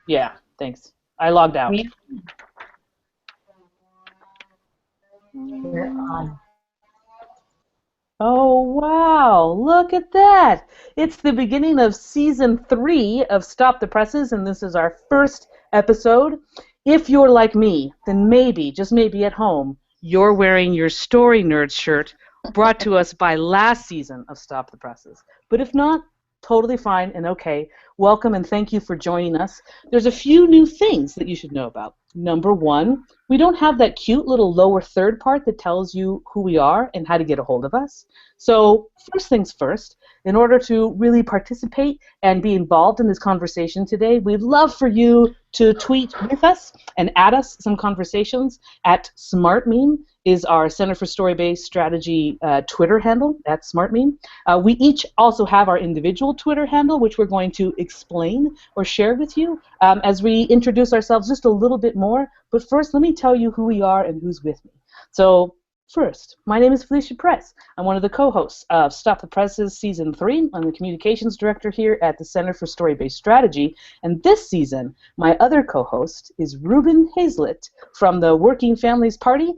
Yeah, thanks. I logged out. We are on. Oh, wow. Look at that. It's the beginning of season 3 of Stop the Presses, and this is our first episode. If you're like me, then maybe, just maybe at home, you're wearing your Story Nerds shirt brought to us by last season of Stop the Presses. But if not, totally fine and okay. Welcome and thank you for joining us. There's a few new things that you should know about. Number one, we don't have that cute little lower third part that tells you who we are and how to get a hold of us. So first things first, in order to really participate and be involved in this conversation today, we'd love for you to tweet with us and add us some conversations at SmartMeme is our Center for Story-Based Strategy Twitter handle, at SmartMeme. We each also have our individual Twitter handle, which we're going to explain or share with you as we introduce ourselves just a little bit more. But first, let me tell you who we are and who's with me. So first, my name is Felicia Press. I'm one of the co-hosts of Stop the Presses Season 3. I'm the communications director here at the Center for Story-Based Strategy. And this season, my other co-host is Ruben Hazlett from the Working Families Party.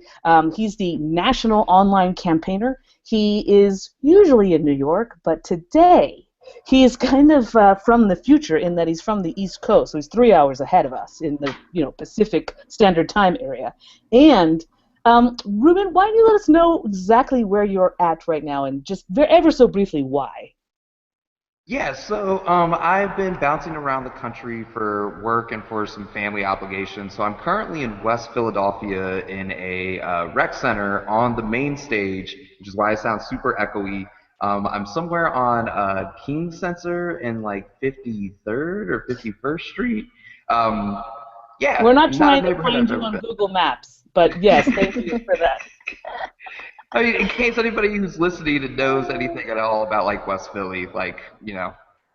He's the national online campaigner. He is usually in New York, but today he is kind of from the future in that he's from the East Coast, so he's 3 hours ahead of us in the Pacific Standard Time area. And Ruben, why don't you let us know exactly where you're at right now, and just ever so briefly why? Yeah, so I've been bouncing around the country for work and for some family obligations. So I'm currently in West Philadelphia in a rec center on the main stage, which is why I sound super echoey. I'm somewhere on King Sensor in like 53rd or 51st Street. Um, We're yeah, not not a trying to neighborhood find I've you ever on been. Google Maps, but yes, thank you for that. I mean, in case anybody who's listening and knows anything at all about like West Philly, like,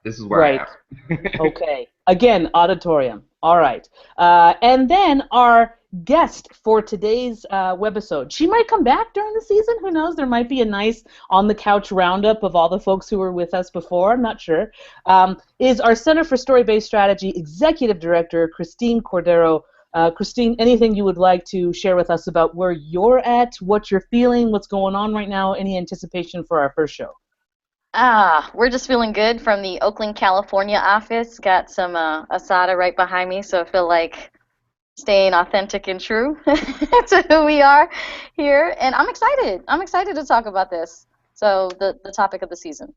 this is where I Right. am. Okay. Again, auditorium. All right. And then our guest for today's webisode. She might come back during the season. Who knows? There might be a nice on-the-couch roundup of all the folks who were with us before. I'm not sure. Is our Center for Story-Based Strategy Executive Director, Christine Cordero. Christine, anything you would like to share with us about where you're at, what you're feeling, what's going on right now, any anticipation for our first show? We're just feeling good from the Oakland, California office. Got some asada right behind me, so I feel like staying authentic and true to who we are here. And I'm excited. I'm excited to talk about this. So the topic of the season.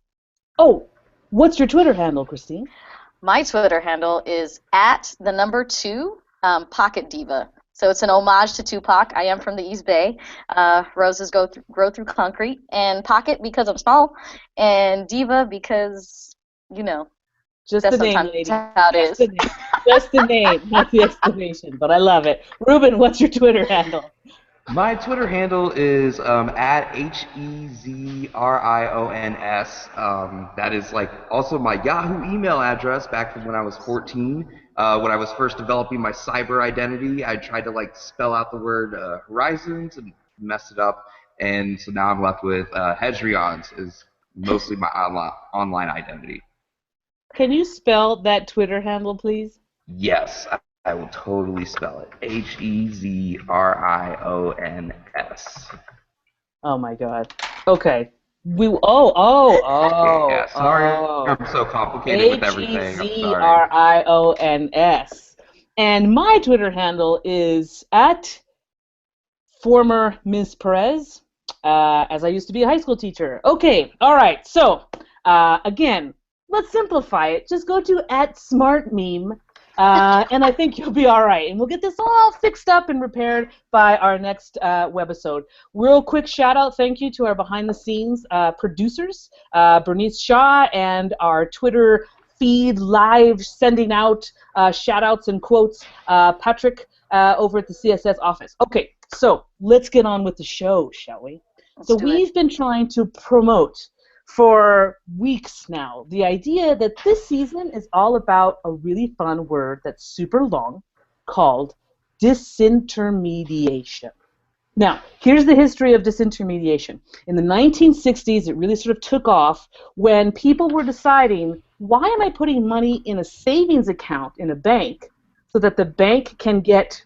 Oh, what's your Twitter handle, Christine? My Twitter handle is at the number 2 Pocket Diva. So it's an homage to Tupac. I am from the East Bay. Roses grow through concrete. And Pocket because I'm small. And Diva because, Just that's the name, sometimes lady. how it Just is. the name. Just the name, not the explanation. But I love it. Ruben, what's your Twitter handle? My Twitter handle is at HEZRIONS. That is like also my Yahoo email address back from when I was 14. When I was first developing my cyber identity, I tried to like spell out the word horizons and messed it up. And so now I'm left with Hedrions is mostly my online identity. Can you spell that Twitter handle, please? Yes, I will totally spell it. HEZRIONS. Oh my God. Okay. Oh. Yeah, sorry I'm so complicated with everything. I'm sorry. HEZRIONS. And my Twitter handle is at former Ms. Perez, as I used to be a high school teacher. Okay, all right. So, again, let's simplify it. Just go to at SmartMeme, and I think you'll be all right. And we'll get this all fixed up and repaired by our next webisode. Real quick shout out, thank you to our behind-the-scenes producers, Bernice Shaw, and our Twitter feed live sending out shout-outs and quotes, Patrick over at the CSS office. Okay, so let's get on with the show, shall we? Let's do it. We've been trying to promote for weeks now the idea that this season is all about a really fun word that's super long called disintermediation. Now, here's the history of disintermediation. In the 1960s, it really sort of took off when people were deciding, why am I putting money in a savings account in a bank so that the bank can get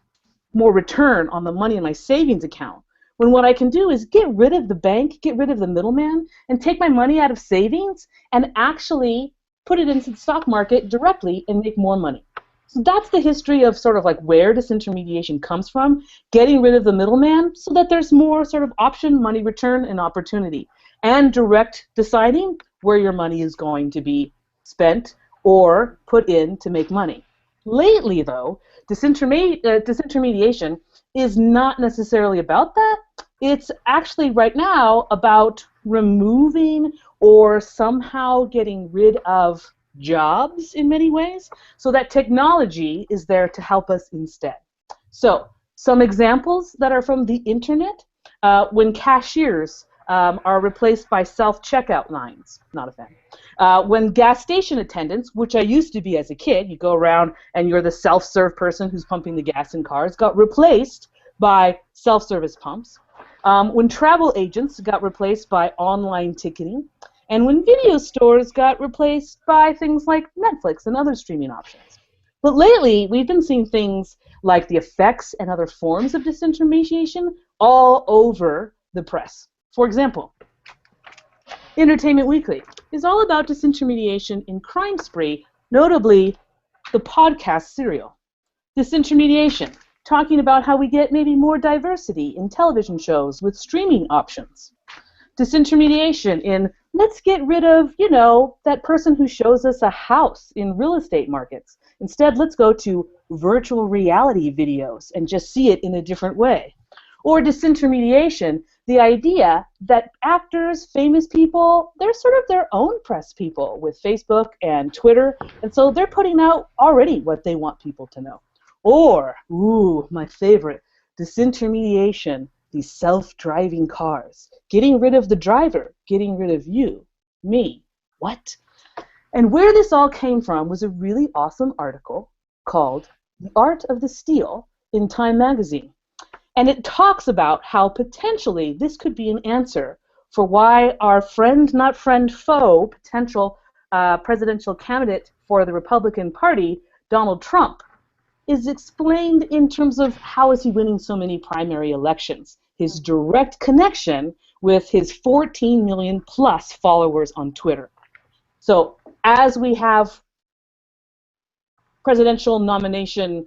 more return on the money in my savings account. When what I can do is get rid of the bank, get rid of the middleman, and take my money out of savings and actually put it into the stock market directly and make more money. So that's the history of sort of like where disintermediation comes from, getting rid of the middleman so that there's more sort of option, money return, and opportunity, and direct deciding where your money is going to be spent or put in to make money. Lately, though, disintermediation is not necessarily about that. It's actually right now about removing or somehow getting rid of jobs in many ways, so that technology is there to help us instead. So some examples that are from the internet, when cashiers are replaced by self-checkout lines, not a fan. When gas station attendants, which I used to be as a kid, you go around and you're the self-serve person who's pumping the gas in cars, got replaced by self-service pumps. When travel agents got replaced by online ticketing, and when video stores got replaced by things like Netflix and other streaming options. But lately, we've been seeing things like the effects and other forms of disintermediation all over the press. For example, Entertainment Weekly is all about disintermediation in Crime Spree, notably the podcast Serial. Disintermediation, talking about how we get maybe more diversity in television shows with streaming options. Disintermediation in let's get rid of, that person who shows us a house in real estate markets. Instead, let's go to virtual reality videos and just see it in a different way. Or disintermediation, the idea that actors, famous people, they're sort of their own press people with Facebook and Twitter, and so they're putting out already what they want people to know. Or, my favorite, disintermediation, these self-driving cars, getting rid of the driver, getting rid of you, me. What? And where this all came from was a really awesome article called The Art of the Steal in Time magazine. And it talks about how potentially this could be an answer for why our friend, not friend, foe, potential presidential candidate for the Republican Party, Donald Trump, is explained in terms of how is he winning so many primary elections. His direct connection with his 14 million plus followers on Twitter. So as we have presidential nomination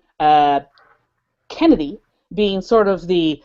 Kennedy being sort of the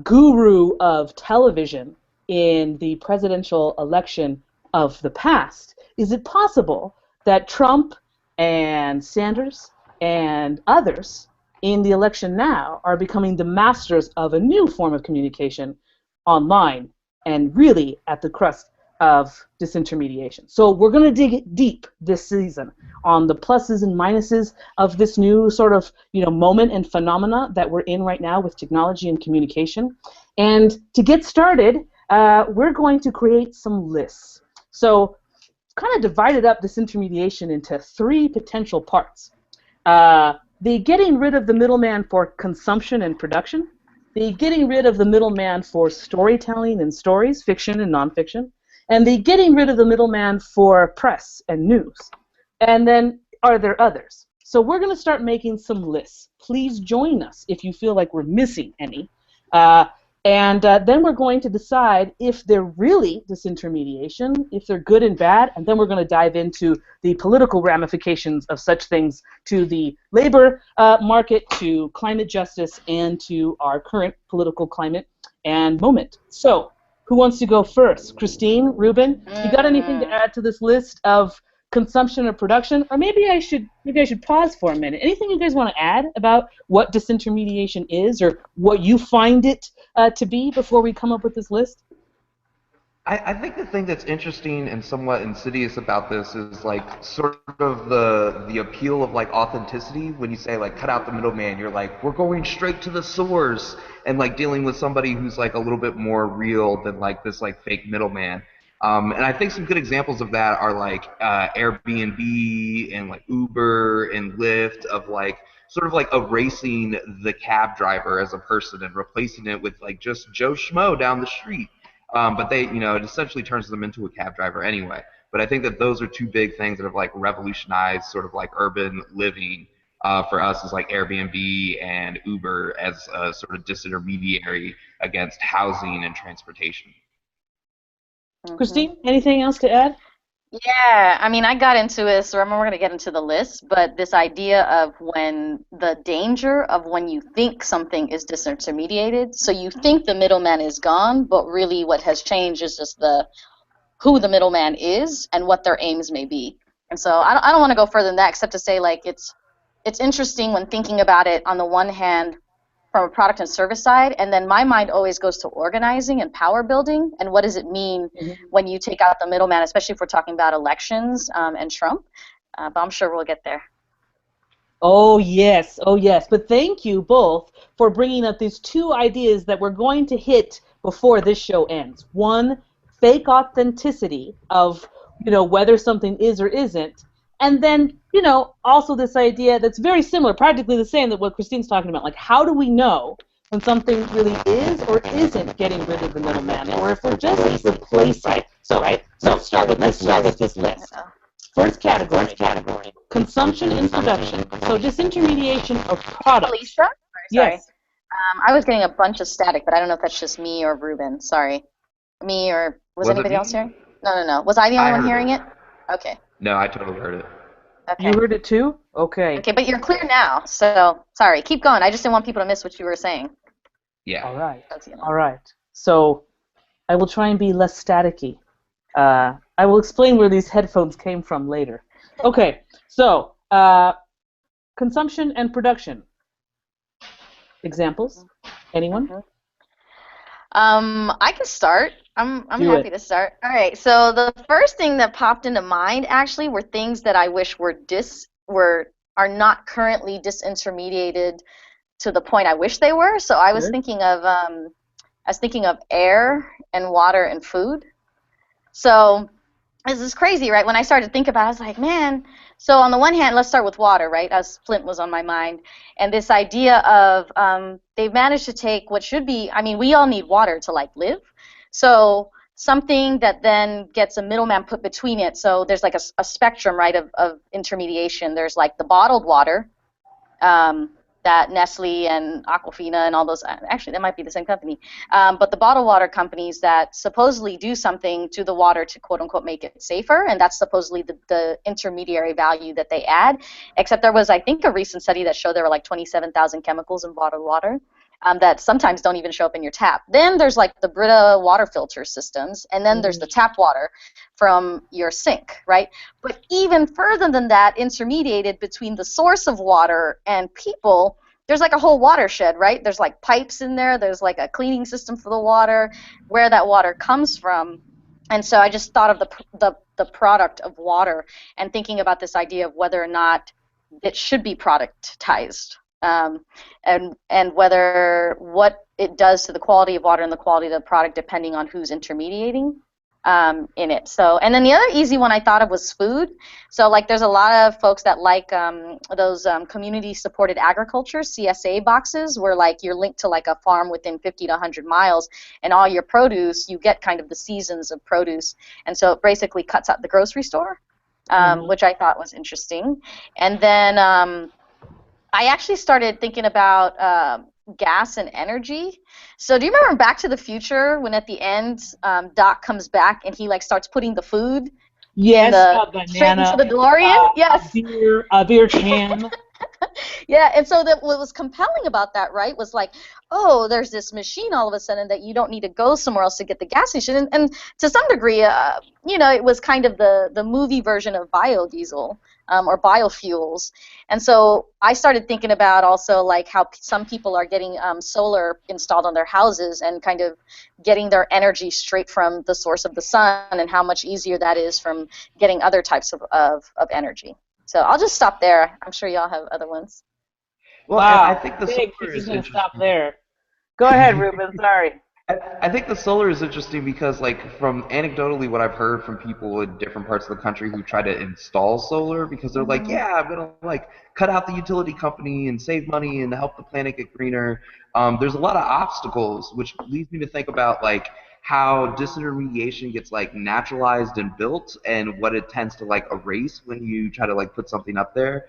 guru of television in the presidential election of the past, is it possible that Trump and Sanders and others in the election now are becoming the masters of a new form of communication online and really at the crust of disintermediation? So we're going to dig deep this season on the pluses and minuses of this new sort of moment and phenomena that we're in right now with technology and communication. And to get started, we're going to create some lists. So kind of divided up disintermediation into three potential parts. The getting rid of the middleman for consumption and production, the getting rid of the middleman for storytelling and stories, fiction and nonfiction, and the getting rid of the middleman for press and news. And then are there others? So we're going to start making some lists. Please join us if you feel like we're missing any. And then we're going to decide if they're really disintermediation, if they're good and bad, and then we're going to dive into the political ramifications of such things to the labor market, to climate justice, and to our current political climate and moment. So, who wants to go first? Christine, Ruben, you got anything to add to this list of consumption or production? Or maybe I should pause for a minute. Anything you guys want to add about what disintermediation is or what you find it to be before we come up with this list? I think the thing that's interesting and somewhat insidious about this is like sort of the appeal of like authenticity. When you say like cut out the middleman, you're like, we're going straight to the source and like dealing with somebody who's like a little bit more real than like this like fake middleman. And I think some good examples of that are like Airbnb and like Uber and Lyft, of like sort of like erasing the cab driver as a person and replacing it with like just Joe Schmo down the street. But they, it essentially turns them into a cab driver anyway. But I think that those are two big things that have like revolutionized sort of like urban living for us is like Airbnb and Uber as a sort of disintermediary against housing and transportation. Christine, anything else to add? Yeah, I mean, I got into it, so remember we're going to get into the list, but this idea of when the danger of when you think something is disintermediated, so you think the middleman is gone, but really what has changed is just who the middleman is and what their aims may be. And so I don't want to go further than that, except to say like it's interesting when thinking about it on the one hand from a product and service side, and then my mind always goes to organizing and power building, and what does it mean when you take out the middleman, especially if we're talking about elections and Trump. But I'm sure we'll get there. Oh, yes. Oh, yes. But thank you both for bringing up these two ideas that we're going to hit before this show ends. One, fake authenticity of, whether something is or isn't. And then, also this idea that's very similar, practically the same that what Christine's talking about. Like, how do we know when something really is or isn't getting rid of the middleman, or if we're just replacing it? So let's start with this list. First category, consumption and production. So disintermediation of products. Alicia? Sorry. Yes. I was getting a bunch of static, but I don't know if that's just me or Ruben. Sorry. Me or was anybody else hearing? No. Was I the only one hearing it? Okay. No, I totally heard it. Okay. You heard it too? Okay. Okay, but you're clear now, so sorry. Keep going. I just didn't want people to miss what you were saying. Yeah. All right. All right. So I will try and be less staticky. I will explain where these headphones came from later. Okay. So consumption and production. Examples? Anyone? I can start. I'm happy to start. All right. So the first thing that popped into mind actually were things that I wish are not currently disintermediated to the point I wish they were. So I was thinking of air and water and food. So this is crazy, right? When I started to think about it, I was like, man. So on the one hand, let's start with water, right? As Flint was on my mind. And this idea of they've managed to take what should be, I mean, we all need water to like live. So something that then gets a middleman put between it. So there's like a spectrum, right, of intermediation. There's like the bottled water, that Nestle and Aquafina and all those, actually that might be the same company, but the bottled water companies that supposedly do something to the water to quote unquote make it safer, and that's supposedly the intermediary value that they add, except there was I think a recent study that showed there were like 27,000 chemicals in bottled water that sometimes don't even show up in your tap. Then there's like the Brita water filter systems, and then there's the tap water from your sink, right? But even further than that, intermediated between the source of water and people, there's like a whole watershed, right? There's like pipes in there, there's like a cleaning system for the water, where that water comes from. And so I just thought of the product of water and thinking about this idea of whether or not it should be productized. And whether what it does to the quality of water and the quality of the product depending on who's intermediating in it. So, and then the other easy one I thought of was food. So like there's a lot of folks that like those community supported agriculture, CSA boxes, where like you're linked to like a farm within 50 to 100 miles, and all your produce, you get kind of the seasons of produce. And so it basically cuts out the grocery store, which I thought was interesting. And then I actually started thinking about gas and energy. So do you remember Back to the Future when at the end Doc comes back and he like starts putting the food straight into the DeLorean? Yes. A beer can. Yeah, and so that what was compelling about that, right, was like, oh, there's this machine all of a sudden that you don't need to go somewhere else to get the gas station. And to some degree, it was kind of the movie version of biodiesel or biofuels. And so I started thinking about also like how some people are getting solar installed on their houses and kind of getting their energy straight from the source of the sun, and how much easier that is from getting other types of energy. So I'll just stop there. I'm sure y'all have other ones. Well, wow. I think the solar is interesting. Stop there. Go ahead, Ruben. Sorry. I think the solar is interesting because, like, from anecdotally what I've heard from people in different parts of the country who try to install solar, because they're like, yeah, I'm gonna like cut out the utility company and save money and help the planet get greener. There's a lot of obstacles, which leads me to think about like how disintermediation gets like naturalized and built, and what it tends to like erase when you try to like put something up there.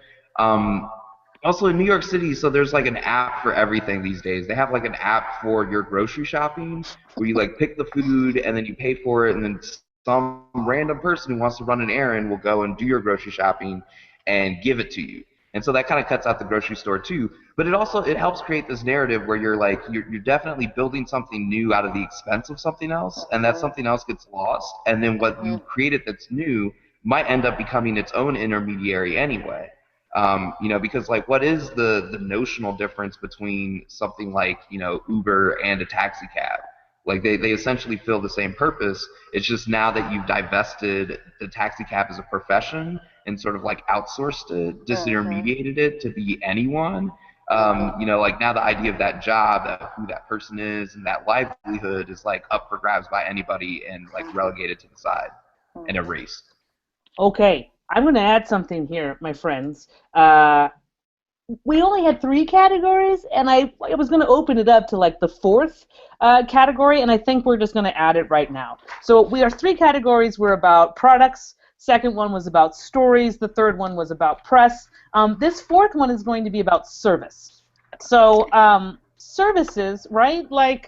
Also in New York City, so there's like an app for everything these days. They have like an app for your grocery shopping where you like pick the food and then you pay for it, and then some random person who wants to run an errand will go and do your grocery shopping and give it to you. And so that kind of cuts out the grocery store too. But it helps create this narrative where you're definitely building something new out of the expense of something else, and that something else gets lost, and then what you created that's new might end up becoming its own intermediary anyway. Because like, what is the notional difference between something like Uber and a taxi cab? Like they essentially fill the same purpose. It's just now that you've divested the taxi cab as a profession and sort of like outsourced it, disintermediated it to be anyone. Like now the idea of that job, who that person is, and that livelihood is like up for grabs by anybody and like relegated to the side and erased. Okay, I'm going to add something here, my friends. We only had 3 categories, and I was going to open it up to like the 4th category, and I think we're just going to add it right now. So our 3 categories were about products. Second one was about stories. The third one was about press. This 4th one is going to be about service. So services, right? Like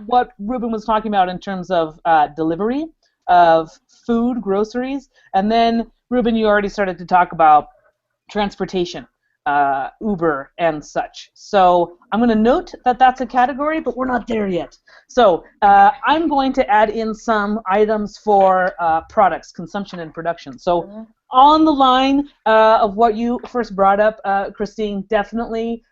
what Ruben was talking about in terms of delivery of food, groceries, and then Ruben, you already started to talk about transportation. Uber and such. So I'm going to note that that's a category, but we're not there yet. So I'm going to add in some items for products, consumption and production. So on the line of what you first brought up, Christine, definitely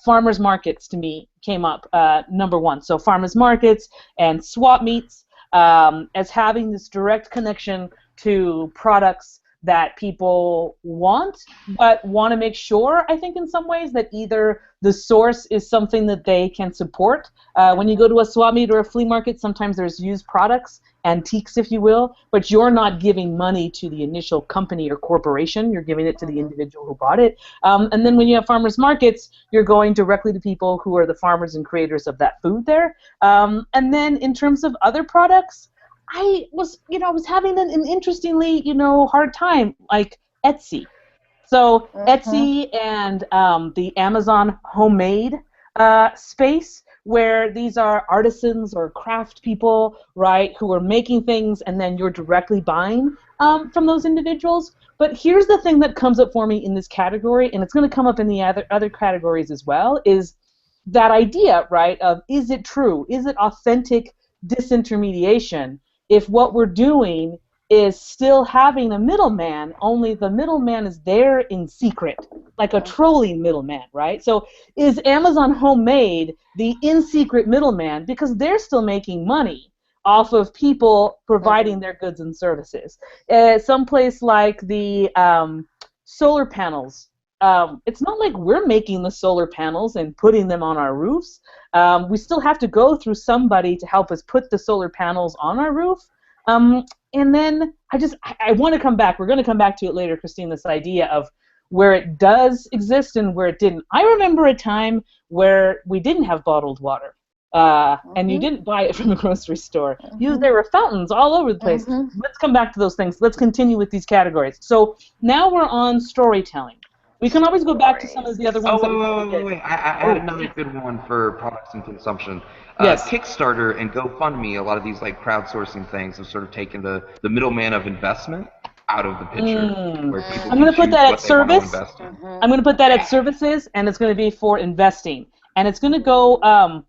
farmers markets to me came up number 1. So farmers markets and swap meets as having this direct connection to products that people want, but want to make sure, I think in some ways, that either the source is something that they can support. When you go to a swap meet or a flea market, sometimes there's used products, antiques if you will, but you're not giving money to the initial company or corporation, you're giving it to the individual who bought it. And then when you have farmers markets, you're going directly to people who are the farmers and creators of that food there. And then in terms of other products, I was having an interestingly, hard time, like Etsy. So Etsy and the Amazon homemade space, where these are artisans or craft people, right, who are making things, and then you're directly buying from those individuals. But here's the thing that comes up for me in this category, and it's going to come up in the other categories as well, is that idea, right, of is it true? Is it authentic disintermediation if what we're doing is still having a middleman, only the middleman is there in secret, like a trolling middleman, right? So is Amazon Homemade the in-secret middleman because they're still making money off of people providing their goods and services? Someplace like the solar panels, it's not like we're making the solar panels and putting them on our roofs. We still have to go through somebody to help us put the solar panels on our roof. And then I want to come back. We're going to come back to it later, Christine, this idea of where it does exist and where it didn't. I remember a time where we didn't have bottled water, and you didn't buy it from the grocery store. There were fountains all over the place. Let's come back to those things. Let's continue with these categories. So now we're on storytelling. We can always go back to some of the other ones. Wait. I had another good one for products and consumption. Yes. Kickstarter and GoFundMe, a lot of these like crowdsourcing things have sort of taken the middleman of investment out of the picture. Where people I'm going to put that at service. I'm going to put that at services, and it's going to be for investing. And it's going to go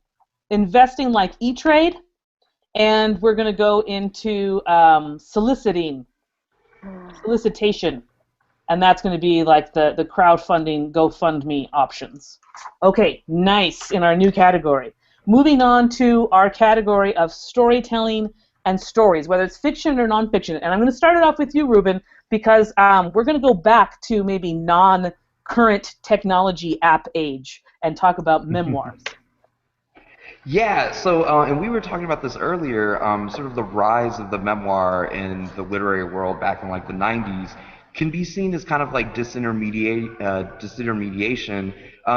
investing like E-Trade, and we're going to go into solicitation. And that's going to be like the crowdfunding, GoFundMe options. Okay, nice, in our new category. Moving on to our category of storytelling and stories, whether it's fiction or nonfiction. And I'm going to start it off with you, Ruben, because we're going to go back to maybe non-current technology app age and talk about memoirs. Yeah, so and we were talking about this earlier, sort of the rise of the memoir in the literary world back in like the 90s can be seen as kind of like disintermediation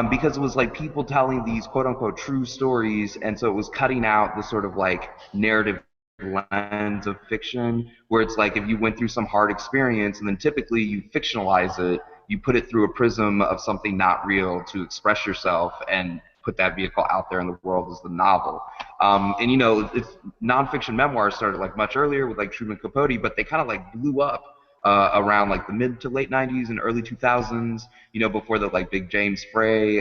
because it was like people telling these quote unquote true stories, and so it was cutting out the sort of like narrative lens of fiction where it's like if you went through some hard experience and then typically you fictionalize it you put it through a prism of something not real to express yourself and put that vehicle out there in the world as the novel. And you know, it's nonfiction memoirs started like much earlier with like Truman Capote, but they kind of like blew up around like the mid to late 90s and early 2000s, you know, before the like big James Frey,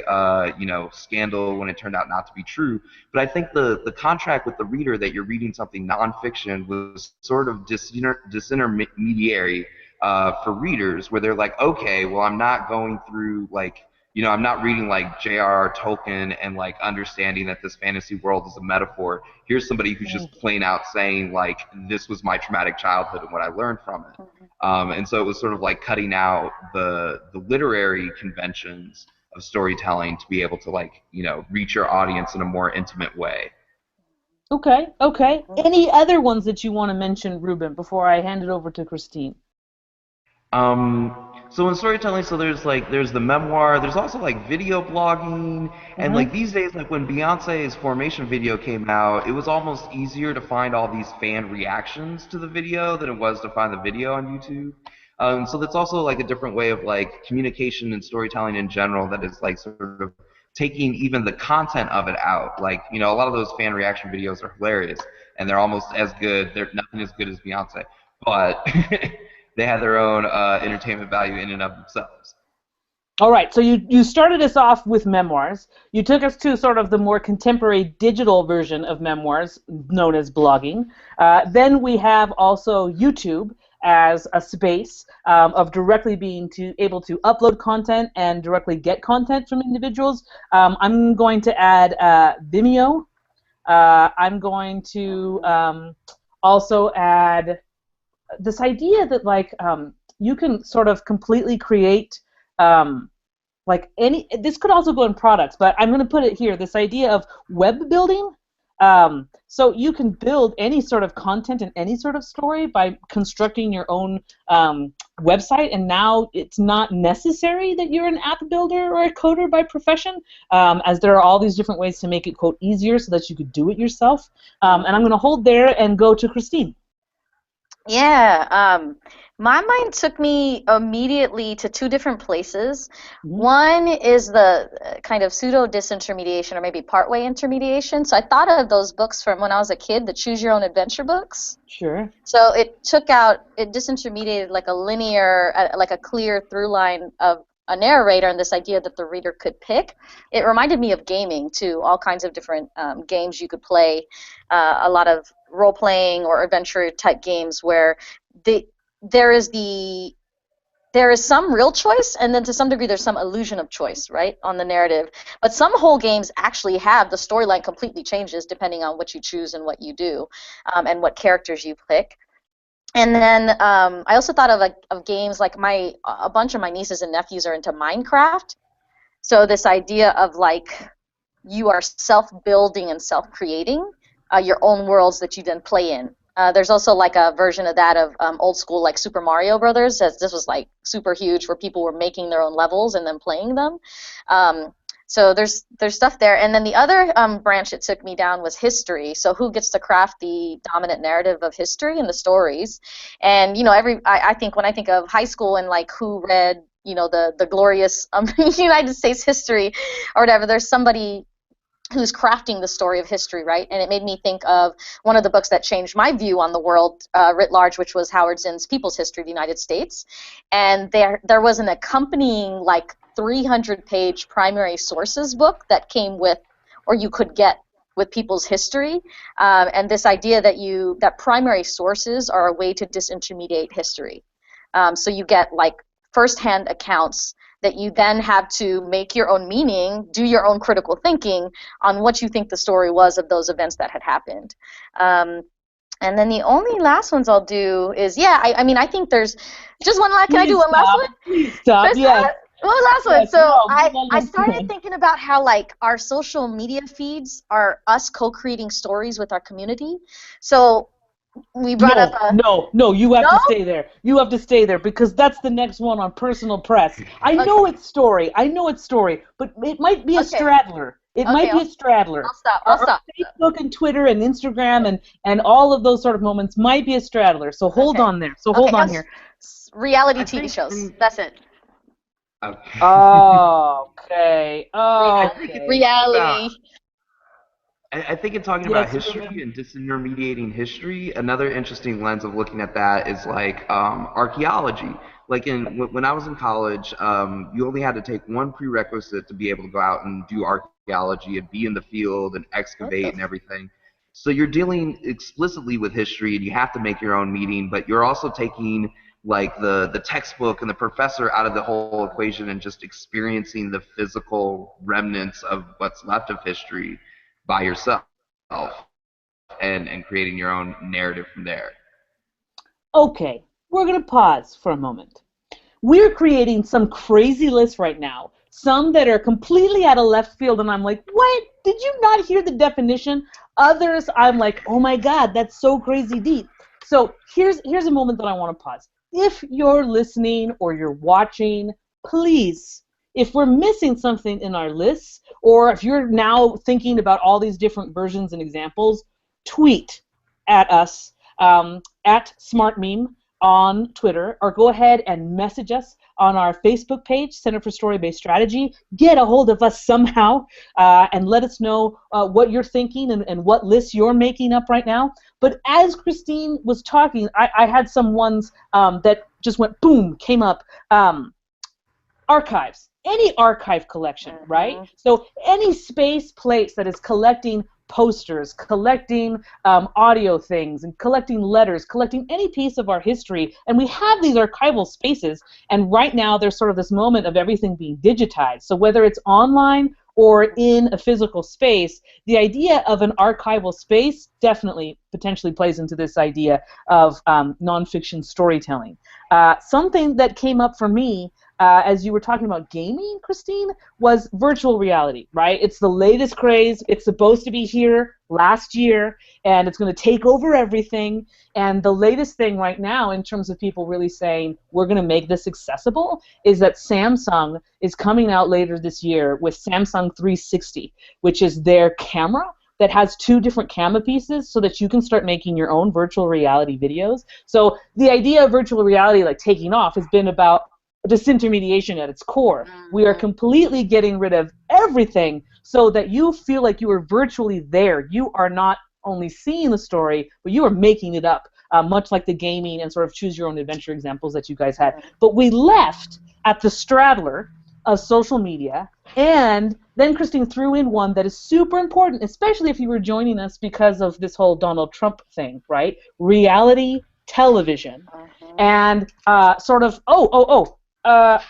you know, scandal when it turned out not to be true. But I think the contract with the reader that you're reading something nonfiction was sort of disintermediary for readers, where they're like, okay, well, I'm not going through like, you know, I'm not reading like J.R.R. Tolkien and like understanding that this fantasy world is a metaphor. Here's somebody who's just plain out saying like, this was my traumatic childhood and what I learned from it. And so it was sort of like cutting out the literary conventions of storytelling to be able to like, you know, reach your audience in a more intimate way. Okay, okay. Any other ones that you want to mention, Ruben, before I hand it over to Christine? So in storytelling, so there's the memoir, there's also like video blogging, and like these days, like when Beyonce's Formation video came out, it was almost easier to find all these fan reactions to the video than it was to find the video on YouTube. So that's also like a different way of like communication and storytelling in general that is like sort of taking even the content of it out. Like, you know, a lot of those fan reaction videos are hilarious, and they're almost as good. They're nothing as good as Beyonce, but they have their own entertainment value in and of themselves. All right, so you started us off with memoirs. You took us to sort of the more contemporary digital version of memoirs, known as blogging. Then we have also YouTube as a space of directly being able to upload content and directly get content from individuals. I'm going to add Vimeo. I'm going to also add this idea that like you can sort of completely create like this could also go in products, but I'm going to put it here, this idea of web building. So you can build any sort of content and any sort of story by constructing your own website, and now it's not necessary that you're an app builder or a coder by profession, as there are all these different ways to make it, quote, easier so that you could do it yourself. And I'm going to hold there and go to Christine. Yeah, my mind took me immediately to two different places. One is the kind of pseudo disintermediation, or maybe partway intermediation. So I thought of those books from when I was a kid, the Choose Your Own Adventure books. Sure. So it disintermediated like a linear, like a clear through line of a narrator and this idea that the reader could pick. It reminded me of gaming too, all kinds of different games you could play, a lot of role-playing or adventure-type games where there is some real choice, and then to some degree there's some illusion of choice, right, on the narrative. But some whole games actually have the storyline completely changes depending on what you choose and what you do, and what characters you pick. And then I also thought of games like a bunch of my nieces and nephews are into Minecraft. So this idea of like you are self-building and self-creating your own worlds that you then play in. There's also like a version of that of old school like Super Mario Brothers. As this was like super huge where people were making their own levels and then playing them. So there's stuff there. And then the other branch it took me down was history. So who gets to craft the dominant narrative of history and the stories? And, you know, I think when I think of high school and like who read, you know, the glorious United States history or whatever, there's somebody who's crafting the story of history, right? And it made me think of one of the books that changed my view on the world writ large, which was Howard Zinn's People's History of the United States. And there was an accompanying like 300-page primary sources book that came with, or you could get with people's history, and this idea that primary sources are a way to disintermediate history. So you get like firsthand accounts that you then have to make your own meaning, do your own critical thinking on what you think the story was of those events that had happened. And then the only last ones I'll do is, I mean, I think there's just one last, can I do one last one? Please stop, yeah. One last one. Yes, So no, I started thinking about how like our social media feeds are us co-creating stories with our community. So we brought up a... No, you have to stay there. You have to stay there because that's the next one on personal press. I know it's story, but it might be a straddler. It might be a straddler. I'll stop. Facebook and Twitter and Instagram and all of those sort of moments might be a straddler. So hold on there. So hold on here. Reality TV shows. That's it. Okay. Oh, okay. I Oh, think in okay. talking about Reality. I think in talking about Yes, history Ruben. and disintermediating history, another interesting lens of looking at that is like archaeology. Like when I was in college, you only had to take one prerequisite to be able to go out and do archaeology and be in the field and What excavate the and everything. So you're dealing explicitly with history, and you have to make your own meaning, but you're also taking like the textbook and the professor out of the whole equation and just experiencing the physical remnants of what's left of history by yourself and creating your own narrative from there. Okay, we're going to pause for a moment. We're creating some crazy lists right now, some that are completely out of left field, and I'm like, what? Did you not hear the definition? Others, I'm like, oh my God, that's so crazy deep. So here's a moment that I want to pause. If you're listening or you're watching, please, if we're missing something in our lists, or if you're now thinking about all these different versions and examples, tweet at us at SmartMeme on Twitter, or go ahead and message us on our Facebook page, Center for Story-Based Strategy. Get a hold of us somehow and let us know what you're thinking and what lists you're making up right now. But as Christine was talking, I had some ones that just went boom, came up. Archives, any archive collection, right? Mhm. So any space place that is collecting posters, collecting audio things, and collecting letters, collecting any piece of our history, and we have these archival spaces, and right now there's sort of this moment of everything being digitized. So whether it's online or in a physical space, the idea of an archival space definitely potentially plays into this idea of nonfiction storytelling. Something that came up for me as you were talking about gaming, Christine, was virtual reality, right? It's the latest craze. It's supposed to be here last year, and it's going to take over everything. And the latest thing right now, in terms of people really saying, we're going to make this accessible, is that Samsung is coming out later this year with Samsung 360, which is their camera that has two different camera pieces so that you can start making your own virtual reality videos. So the idea of virtual reality like taking off has been about disintermediation at its core. We are Mhm. completely getting rid of everything so that you feel like you are virtually there. You are not only seeing the story, but you are making it up, much like the gaming and sort of choose your own adventure examples that you guys had. But we left at the straddler of social media, and then Christine threw in one that is super important, especially if you were joining us because of this whole Donald Trump thing, right? Reality television Mhm. and sort of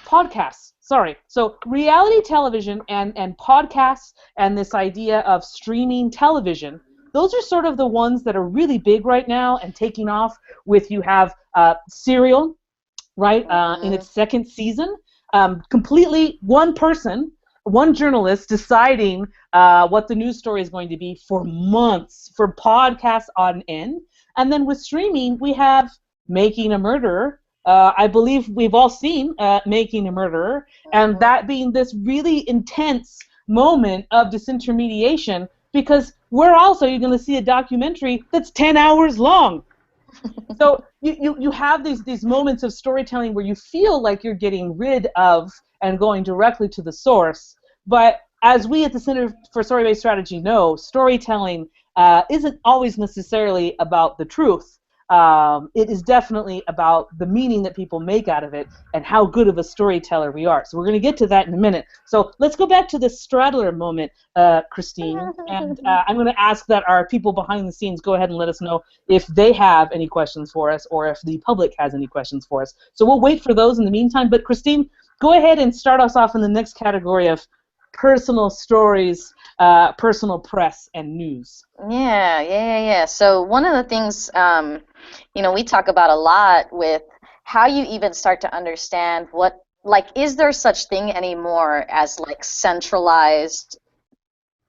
podcasts. Sorry. So reality television and podcasts and this idea of streaming television. Those are sort of the ones that are really big right now and taking off. With you have Serial, right, in Mhm. its second season, completely one person, one journalist deciding what the news story is going to be for months, for podcasts on end. And then with streaming, we have Making a Murderer. I believe we've all seen Making a Murderer, and Mhm. that being this really intense moment of disintermediation because where else are you going to see a documentary that's 10 hours long? So you have these moments of storytelling where you feel like you're getting rid of and going directly to the source. But as we at the Center for Story-Based Strategy know, storytelling isn't always necessarily about the truth. It is definitely about the meaning that people make out of it and how good of a storyteller we are. So we're going to get to that in a minute. So let's go back to the straddler moment, Christine. And I'm going to ask that our people behind the scenes go ahead and let us know if they have any questions for us or if the public has any questions for us. So we'll wait for those in the meantime. But Christine, go ahead and start us off in the next category of personal stories, personal press, and news. Yeah. So one of the things, we talk about a lot with how you even start to understand what, like, is there such thing anymore as like centralized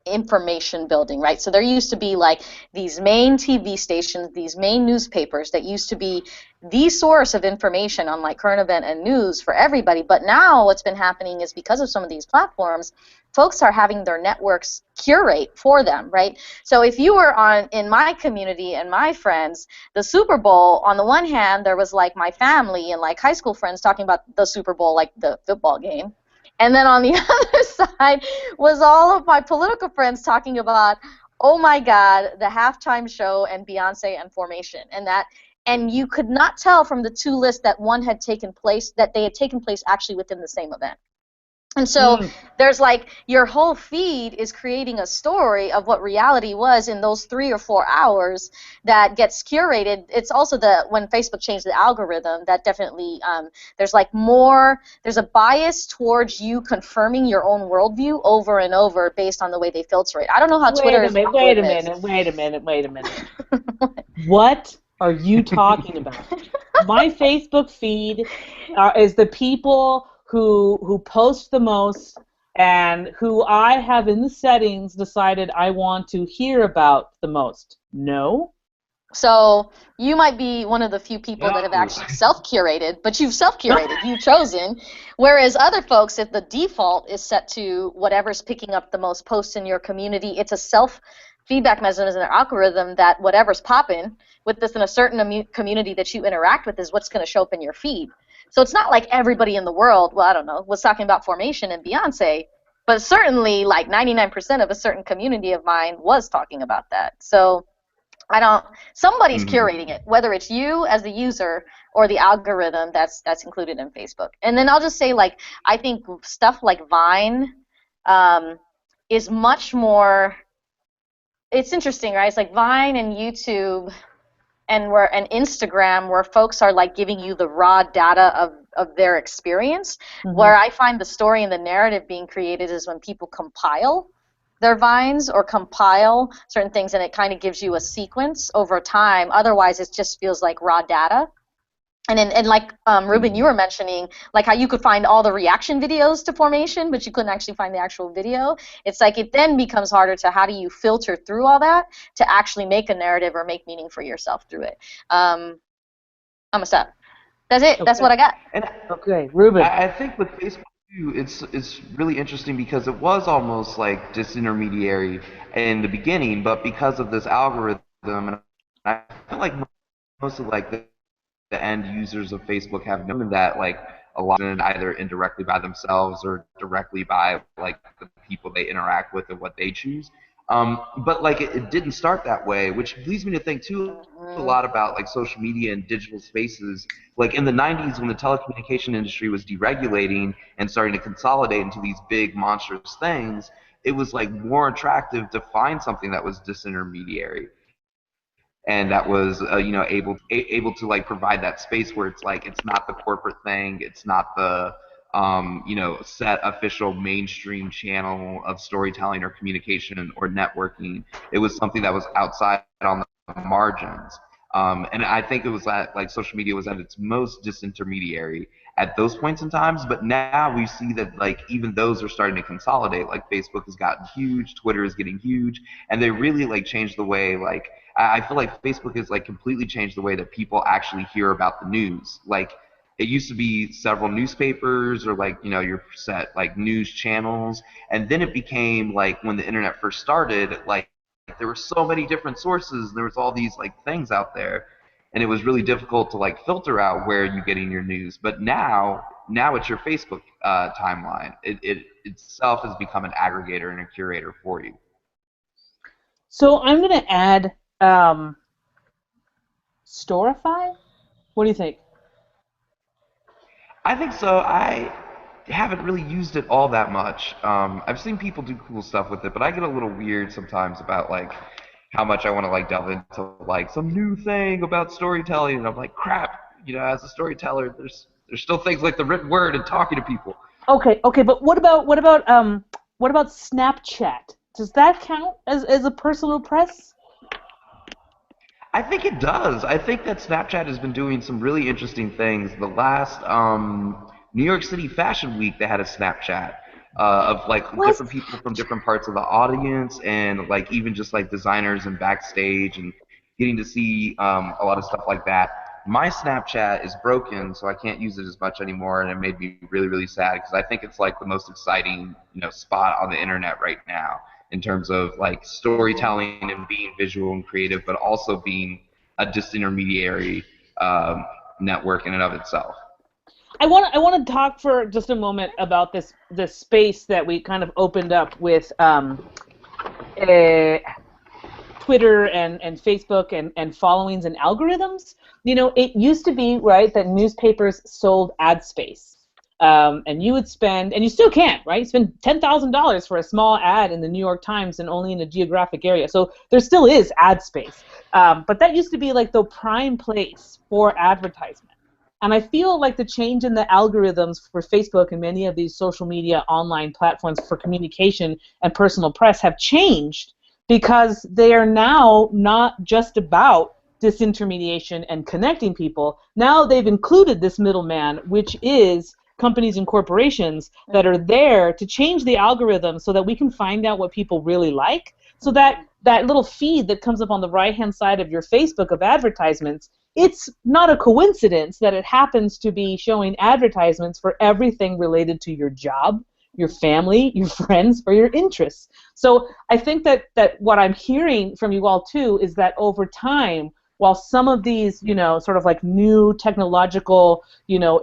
information building, right? So there used to be like these main TV stations, these main newspapers that used to be the source of information on like current event and news for everybody. But now what's been happening is because of some of these platforms, folks are having their networks curate for them, right? So if you were in my community and my friends, the Super Bowl, on the one hand, there was like my family and like high school friends talking about the Super Bowl, like the football game. And then on the other side was all of my political friends talking about, oh my God, the halftime show and Beyonce and Formation. And you could not tell from the two lists that one had taken place, that they had taken place actually within the same event. And so there's like your whole feed is creating a story of what reality was in those 3 or 4 hours that gets curated. It's also when Facebook changed the algorithm, that definitely there's a bias towards you confirming your own worldview over and over based on the way they filter it. I don't know how Twitter is. Wait a minute. What are you talking about? My Facebook feed is the people who post the most and who I have in the settings decided I want to hear about the most. No? So you might be one of the few people that have actually self-curated, but you've self-curated, you've chosen, whereas other folks, if the default is set to whatever's picking up the most posts in your community, it's a self-feedback mechanism in their algorithm that whatever's popping with this in a certain community that you interact with is what's going to show up in your feed. So it's not like everybody in the world, well, I don't know, was talking about Formation and Beyonce, but certainly like 99% of a certain community of mine was talking about that. So somebody's curating it, whether it's you as the user or the algorithm that's included in Facebook. And then I'll just say, like, I think stuff like Vine is much more, it's interesting, right? It's like Vine and YouTube and Instagram, where folks are like giving you the raw data of their experience. Where I find the story and the narrative being created is when people compile their Vines or compile certain things, and it kind of gives you a sequence over time. Otherwise, it just feels like raw data. And like Ruben, you were mentioning, like how you could find all the reaction videos to Formation, but you couldn't actually find the actual video. It's like it then becomes harder to how do you filter through all that to actually make a narrative or make meaning for yourself through it. I'm gonna stop. That's it. Okay. That's what I got. Okay, Ruben. I think with Facebook too, it's really interesting because it was almost like disintermediary in the beginning, but because of this algorithm, and I feel like most of like the end users of Facebook have known that like a lot of either indirectly by themselves or directly by like the people they interact with and what they choose. But like it didn't start that way, which leads me to think too a lot about like social media and digital spaces. Like in the 90s when the telecommunication industry was deregulating and starting to consolidate into these big monstrous things, it was like more attractive to find something that was disintermediary and that was able to like provide that space where it's like it's not the corporate thing, it's not the set official mainstream channel of storytelling or communication or networking. It was something that was outside on the margins. And I think it was that like social media was at its most disintermediary at those points in times, but now we see that like even those are starting to consolidate. Like Facebook has gotten huge, Twitter is getting huge, and they really like changed the way like I feel like Facebook has like completely changed the way that people actually hear about the news. Like it used to be several newspapers or like your set like news channels, and then it became like when the internet first started, like there were so many different sources, and there was all these like things out there, and it was really difficult to like filter out where you're getting your news. But now it's your Facebook timeline. It itself has become an aggregator and a curator for you. So I'm going to add Storify? What do you think? I think so. I haven't really used it all that much. I've seen people do cool stuff with it, but I get a little weird sometimes about like how much I want to like delve into like some new thing about storytelling, and I'm like, crap. As a storyteller, there's still things like the written word and talking to people. Okay, but what about Snapchat? Does that count as a personal press? I think it does. I think that Snapchat has been doing some really interesting things. The last New York City Fashion Week, they had a Snapchat of like different people from different parts of the audience, and like even just like designers and backstage, and getting to see a lot of stuff like that. my Snapchat is broken, so I can't use it as much anymore, and it made me really, really sad because I think it's like the most exciting, spot on the internet right now in terms of like storytelling and being visual and creative, but also being a disintermediary um, network in and of itself. I want to talk for just a moment about this space that we kind of opened up with uh, Twitter and Facebook and followings and algorithms. It used to be, right, that newspapers sold ad space. And you would spend, and you still can, right? Spend $10,000 for a small ad in the New York Times and only in a geographic area. So there still is ad space. But that used to be like the prime place for advertisement. And I feel like the change in the algorithms for Facebook and many of these social media online platforms for communication and personal press have changed because they are now not just about disintermediation and connecting people. Now they've included this middleman, which is companies and corporations that are there to change the algorithm so that we can find out what people really like, so that that little feed that comes up on the right-hand side of your Facebook of advertisements, it's not a coincidence that it happens to be showing advertisements for everything related to your job, your family, your friends, or your interests. So I think that what I'm hearing from you all too is that over time, while some of these, sort of like new technological,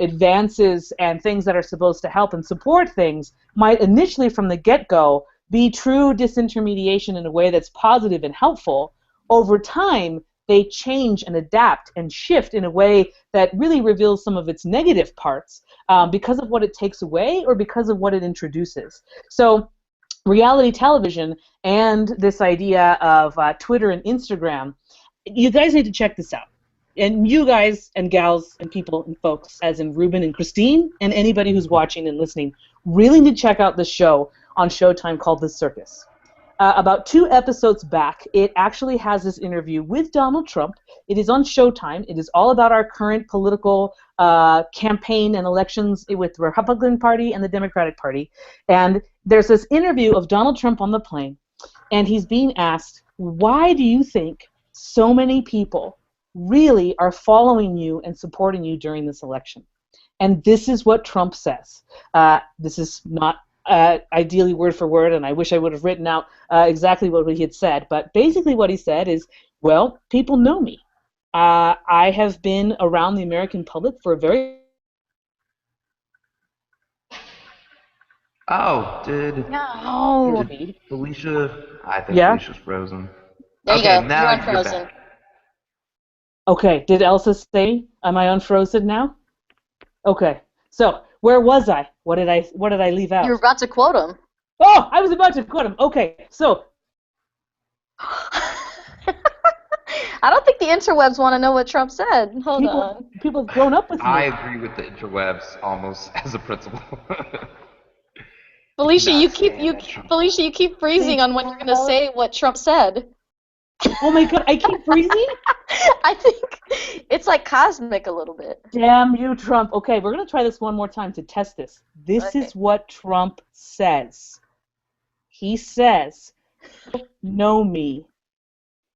advances and things that are supposed to help and support things might initially from the get-go be true disintermediation in a way that's positive and helpful, over time they change and adapt and shift in a way that really reveals some of its negative parts because of what it takes away or because of what it introduces. So reality television and this idea of Twitter and Instagram, you guys need to check this out. And you guys and gals and people and folks, as in Ruben and Christine, and anybody who's watching and listening, really need to check out this show on Showtime called The Circus. About 2 episodes back, it actually has this interview with Donald Trump. It is on Showtime. It is all about our current political campaign and elections with the Republican Party and the Democratic Party. And there's this interview of Donald Trump on the plane, and he's being asked, why do you think so many people really are following you and supporting you during this election? And this is what Trump says. This is not ideally word for word, and I wish I would have written out exactly what he had said, but basically what he said is, well, people know me. I have been around the American public for a very... Oh, No. did Felicia? I think Yeah? Felicia's frozen. There you Okay, go. now You're you're unfrozen. back. Okay, did Elsa say, am I unfrozen now? Okay, so where was I? What did I leave out? You were about to quote him. Oh, I was about to quote him. Okay, so I don't think the interwebs want to know what Trump said. Hold on. people have grown up with me. I agree with the interwebs almost as a principle. Felicia, Not you keep saying that Trump- Felicia, you keep freezing on when you're gonna say what Trump said. Oh my God, I keep freezing? I think it's like cosmic a little bit. Damn you, Trump. Okay, we're going to try this one more time to test this. This Okay. is what Trump says. He says, know me.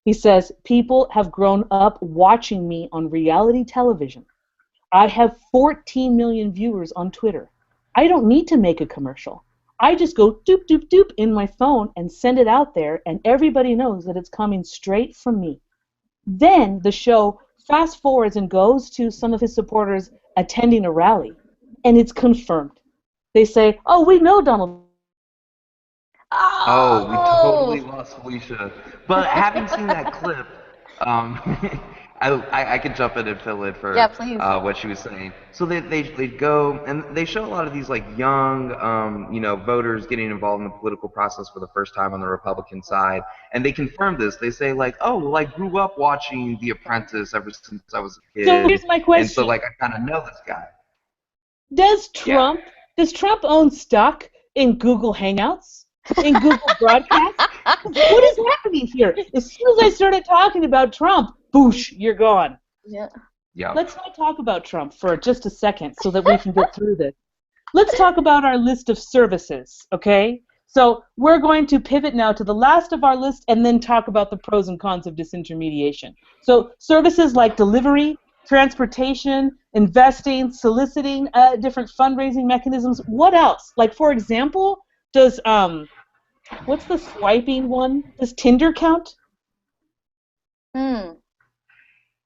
He says, people have grown up watching me on reality television. I have 14 million viewers on Twitter. I don't need to make a commercial. I just go doop, doop, doop in my phone and send it out there, and everybody knows that it's coming straight from me. Then the show fast forwards and goes to some of his supporters attending a rally, and it's confirmed. They say, oh, we know Donald. Oh, we Oh, totally lost Felicia. But having seen that clip, um, I could jump in and fill in for yeah, please. what she was saying. So they go and they show a lot of these like young voters getting involved in the political process for the first time on the Republican side, and they confirm this. They say like, oh, well, I grew up watching The Apprentice ever since I was a So kid, here's my and so question. like I kind of know this guy. Does Yeah. Trump own stock in Google Hangouts? In Google Broadcast? What is happening here? As soon as I started talking about Trump, boosh, you're gone. Yeah. Yeah. Let's not talk about Trump for just a second so that we can get through this. Let's talk about our list of services, okay? So we're going to pivot now to the last of our list and then talk about the pros and cons of disintermediation. So services like delivery, transportation, investing, soliciting, different fundraising mechanisms. What else? Like, for example, does what's the swiping one? Does Tinder count? Hmm.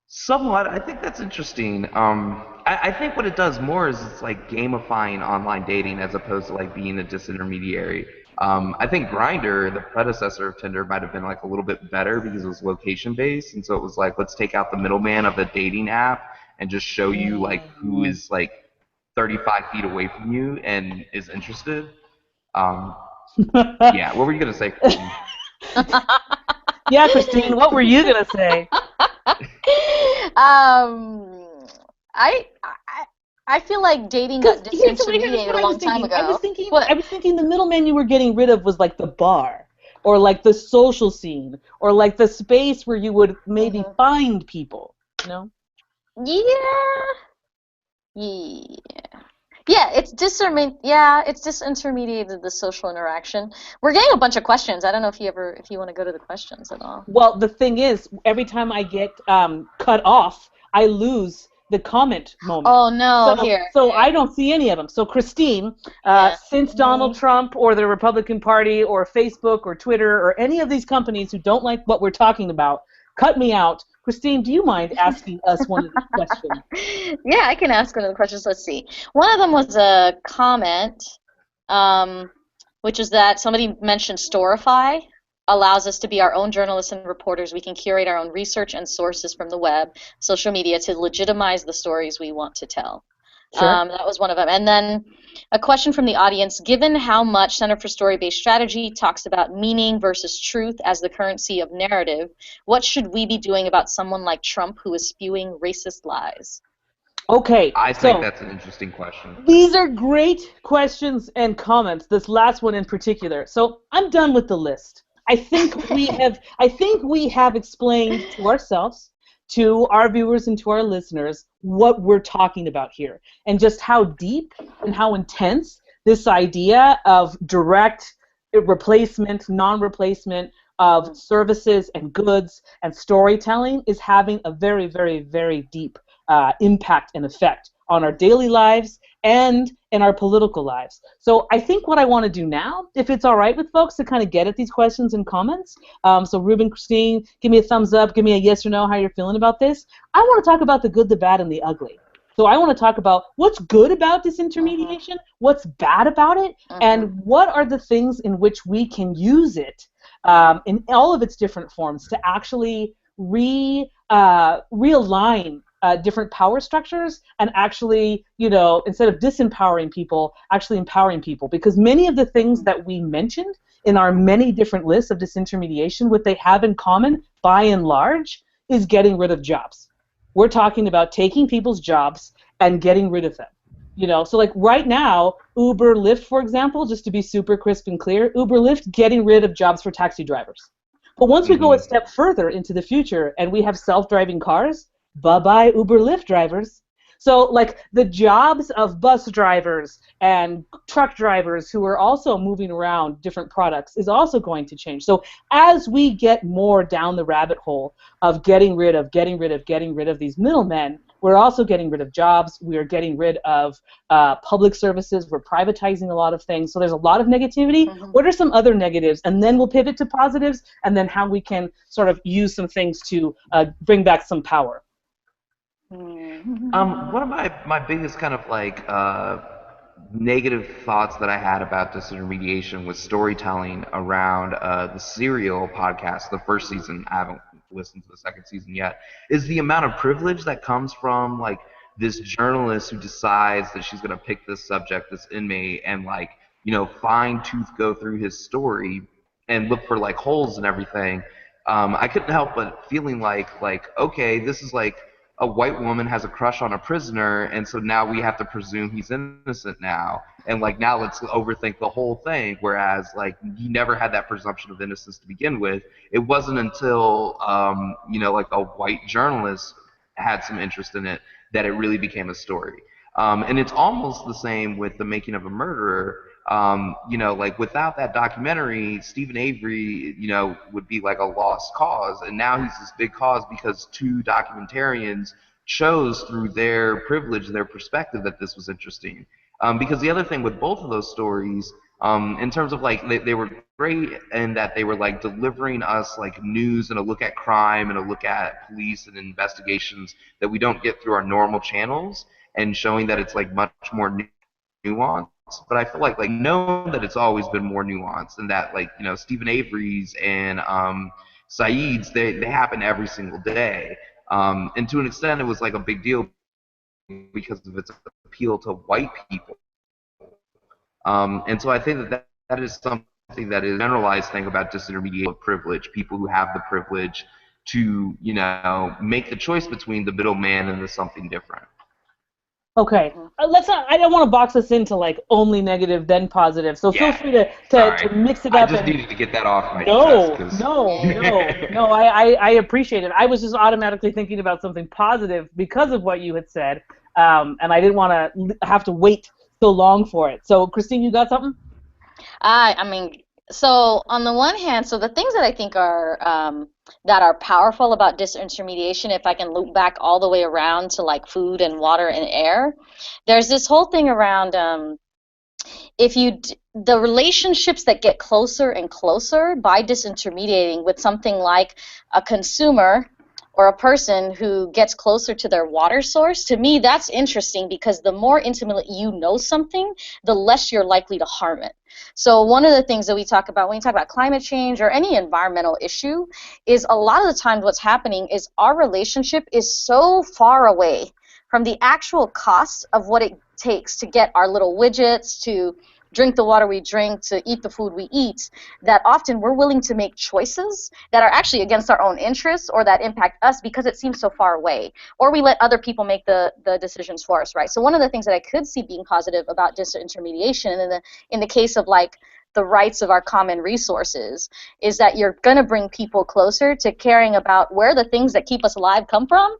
Somewhat. I think that's interesting. I think what it does more is it's like gamifying online dating as opposed to like being a disintermediary. I think Grindr, the predecessor of Tinder, might have been like a little bit better because it was location based, and so it was like let's take out the middleman of the dating app and just show you like who Mm. is like 35 feet away from you and is interested. Um, yeah, what were you gonna say, Christine? Yeah, Christine, what were you gonna say? um, I feel like dating Because got here's disintermediated what a I was long time thinking. I was ago. thinking, What? I was thinking the middleman you were getting rid of was like the bar, or like the social scene, or like the space where you would maybe Mhm. find people. You know? Yeah. Yeah. Yeah, it's disintermediated the social interaction. We're getting a bunch of questions. I don't know if you want to go to the questions at all. Well, the thing is, every time I get cut off, I lose the comment moment. Oh no, So, here. so I don't see any of them. So, Christine, Yeah. since Donald Trump or the Republican Party or Facebook or Twitter or any of these companies who don't like what we're talking about, cut me out. Christine, do you mind asking us one of these questions? Yeah, I can ask one of the questions. Let's see. One of them was a comment, um, which is that somebody mentioned Storify allows us to be our own journalists and reporters. We can curate our own research and sources from the web, social media to legitimize the stories we want to tell. Sure. That was one of them. And then a question from the audience, given how much Center for Story-Based Strategy talks about meaning versus truth as the currency of narrative, what should we be doing about someone like Trump who is spewing racist lies? Okay, I think so that's an interesting question. these are great questions and comments, this last one in particular. So I'm done with the list. I think we have explained to ourselves, to our viewers and to our listeners what we're talking about here and just how deep and how intense this idea of direct replacement, non-replacement of services and goods and storytelling is having a very, very, very deep impact and effect on our daily lives and in our political lives. So I think what I want to do now, if it's all right with folks to kind of get at these questions and comments, so Ruben, Christine, give me a thumbs up, give me a yes or no how you're feeling about this. I want to talk about the good, the bad, and the ugly. So I want to talk about what's good about Mhm, disintermediation, what's bad about it, mhm, and what are the things in which we can use it in all of its different forms to actually realign different power structures and actually, instead of disempowering people, actually empowering people. Because many of the things mhm, that we mentioned in our many different lists of disintermediation, what they have in common, by and large, is getting rid of jobs. We're talking about taking people's jobs and getting rid of them. So like right now, Uber, Lyft, for example, just to be super crisp and clear, Uber, Lyft getting rid of jobs for taxi drivers. But once we go a Hmm. step further into the future and we have self-driving cars, bye-bye Uber Lyft drivers. So like the jobs of bus drivers and truck drivers who are also moving around different products is also going to change. So as we get more down the rabbit hole of getting rid of these middlemen, we're also getting rid of jobs. We are getting rid of public services. We're privatizing a lot of things. So there's a lot of negativity. mhm, What are some other negatives? And then we'll pivot to positives, and then how we can sort of use some things to bring back some power. mhm. One of my biggest kind of like negative thoughts that I had about disintermediation was storytelling around the Serial podcast, the first season. I haven't listened to the second season yet. Is the amount of privilege that comes from like this journalist who decides that she's going to pick this subject, this inmate, and like fine tooth go through his story and look for like holes and everything. I couldn't help but feeling like okay, this is like a white woman has a crush on a prisoner, and so now we have to presume he's innocent now, and like now let's overthink the whole thing. Whereas like he never had that presumption of innocence to begin with. It wasn't until like a white journalist had some interest in it that it really became a story. And it's almost the same with The Making of a Murderer. Like without that documentary, Stephen Avery, would be like a lost cause, and now he's this big cause because two documentarians chose through their privilege, their perspective, that this was interesting. Because the other thing with both of those stories, in terms of like they were great in that they were like delivering us like news and a look at crime and a look at police and investigations that we don't get through our normal channels, and showing that it's like much more nuanced. But I feel like known that it's always been more nuanced, and that like Stephen Avery's and Saeed's, they happen every single day. And to an extent, it was like a big deal because of its appeal to white people. And so I think that is something that is a generalized thing about disintermediate privilege, people who have the privilege to, make the choice between the middleman and the something different. Okay, let's not. I don't want to box us into like only negative then positive. So feel free to mix it up. I just needed to get that off my chest. No. I appreciate it. I was just automatically thinking about something positive because of what you had said, and I didn't want to have to wait so long for it. So Christine, you got something? I mean, so on the one hand, so the things that I think are that are powerful about disintermediation, if I can loop back all the way around to like food and water and air, there's this whole thing around the relationships that get closer and closer by disintermediating with something like a consumer or a person who gets closer to their water source. To me, that's interesting because the more intimately you know something, the less you're likely to harm it. So one of the things that we talk about when we talk about climate change or any environmental issue is a lot of the times what's happening is our relationship is so far away from the actual cost of what it takes to get our little widgets, to drink the water we drink, to eat the food we eat, that often we're willing to make choices that are actually against our own interests or that impact us because it seems so far away. Or we let other people make the decisions for us, right? So one of the things that I could see being positive about disintermediation in the case of like the rights of our common resources is that you're going to bring people closer to caring about where the things that keep us alive come from,